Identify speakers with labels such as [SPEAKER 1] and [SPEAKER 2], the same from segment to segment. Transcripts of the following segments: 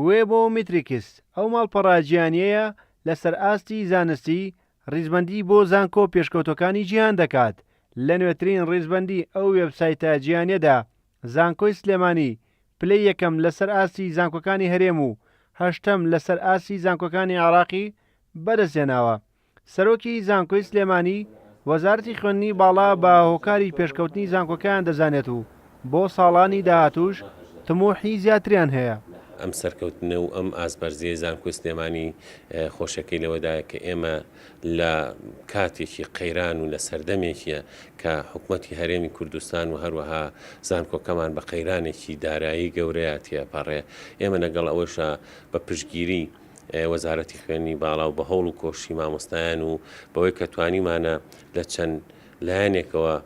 [SPEAKER 1] وێ بۆ میتریکس ئەو ماڵپەڕە گیانیەیە لەسەر ئاستی زانستی ڕیزبەندی بۆ زانکۆ پێشکەوتەکانی جیهان دەکات. لە نوێترین ڕیزبەندی ئەو وێبسایتە جیهانیەدا زانکۆی سلێمانی پلەی یەکەم لەسەر ئاستی زانکۆکانی هەرێم و هەشتەم لەسەر ئاستی زانکۆکانی عێراقی بەدەستهێناوە. سەرۆکی زانکۆی سلێمانی وەزارەتی خوێندنی باڵا بە هۆکاری پێشکەوتنی زانکۆکان دەزانێت و بۆ ساڵانی داهاتووش تمۆحی زیاتریان هەیە.
[SPEAKER 2] ئەم سەرکەوتنە و ئەم ئاسبەرزیە زانکۆی سلێمانی خۆشەکەی لەوەدایە کە ئێمە لە کاتێکی قەیران و لە سەردەمێکیە کە حکوومەتی هەرێمی کوردستان و هەروەها زانکۆکەمان بە قەیرانێکی دارایی گەورەیە تێپەڕێ. ئێمە لەگەڵ ئەوەشە بە پشتگیری وەزارەتی خوێندنی باڵا و بە هەوڵ و کۆشی مامۆستایان و بەوەی کە توانیمانە لە چەند لایەنێکەوە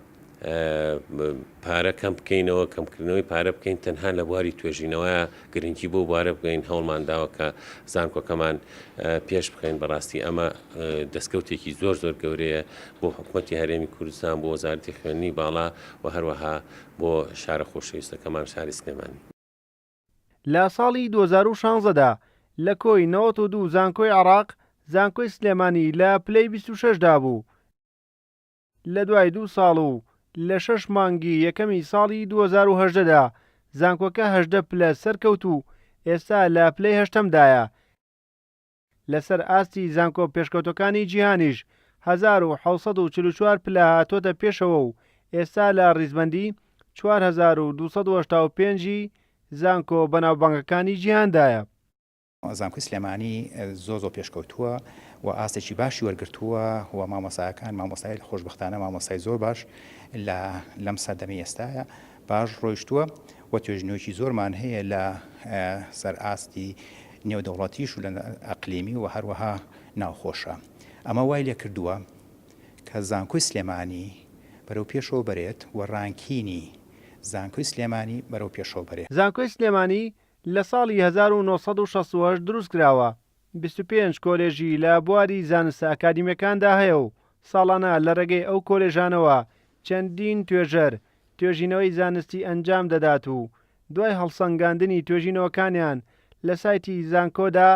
[SPEAKER 2] پارە کەم بکەینەوە کەمکردنەوەی پارە بکەین تەنها لە بواری توێژینەوەیە گرنگی بۆ بوارە بگەین هەوڵمانداوە کە زانکۆکەمان پێش بخەین. بەڕاستی ئەمە دەستکەوتێکی زۆر گەورەیە بۆ حکوومەتی هەرێمی کوردستان بۆ وەزارەتی خوێندنی باڵا و هەروەها بۆ شارە خۆشەویستەکەمان شاری سلێمانی.
[SPEAKER 1] لە ساڵی 2016دا لە کۆی 92 زانکۆی عێراق زانکۆی سلێمانی لە پلەی 26دا بوو. لە دوای 2 ساڵ و لە 6 مانگی یەکەمی ساڵی 2018دا زانکۆکە 18 پلە سەرکەوت و ئێستا لە پلەی 8دایە. لەسەر ئاستی زانکۆ پێشکەوتەکانی جیهانیش 1644 پلە هاتۆتە پێشەوە و ئێستا لە ڕیزبەندی 4285 زانکۆ بەناوبانگەکانی جیهاندایە.
[SPEAKER 3] زانکۆی سلێمانی زۆر پێشکەوتووە و ئاستێکی باشی وەرگرتووە و مامۆسایەکان مامۆستای خۆشبەختانە مامۆستای زۆر باش لەم سەردەمی ئێستاە باش ڕۆیشتووە و توێژینەوەکی زۆرمان هەیە لە سەر ئاستی نێودەوڵەتیش و لە ئەقلیمی و هەروەها ناوخۆشە. ئەمە وای لێ کردووە کە زانکۆی سلێمانی بەرەو پێشەوە بەرێت و ڕانکینی زانکۆی سلێمانی بەرەو پێشەوە بەرێت.
[SPEAKER 1] زانکۆی سلێمانی لە ساڵی 1968 دروست کراوە. 25 کۆلێژی لە بواری زانستە ئەکادیمیەکاندا هەیە و ساڵانە لە ڕێگەی ئەو کۆلێژانەوە چەندین توێژەر توێژینەوەی زانستی ئەنجام دەدات و دوای هەڵسەنگاندنی توێژینەوەکانیان لە سایتی زانکۆدا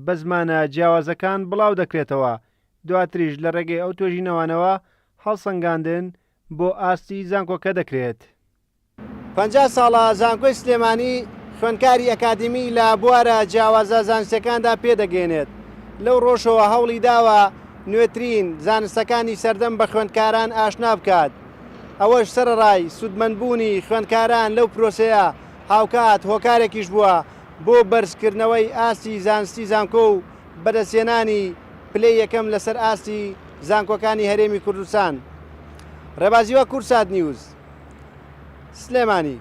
[SPEAKER 1] بە زمانە جیاوازەکان بڵاو دەکرێتەوە. دواتریش لە ڕێگەی ئەو توێژینەوانەوە هەڵسەنگاندن بۆ ئاستی زانکۆکە دەکرێت. 50 ساڵە زانکۆی سلێمانی خوێندکاری ئەکادمی لە بوارە جیاوازە زانستیەکاندا پێدەگەێنێت. لەو ڕۆژەوە هەوڵی داوە نوێترین زانستەکانی سەردەم بە خوێندکاران ئاشنا بکات. ئەوەش سەرڕای سودمەندبوونی خوێندکاران لەو پرۆسەیە هاوکات هۆکارێکیش بووە بۆ بەرزکردنەوەی ئاستی زانستی زانکۆ و بەدەستهێنانی پلەی یەکەم لەسەر ئاستی زانکۆکانی هەرێمی کوردستان. ڕێبازیوە کورسات نیوز سلێمانی.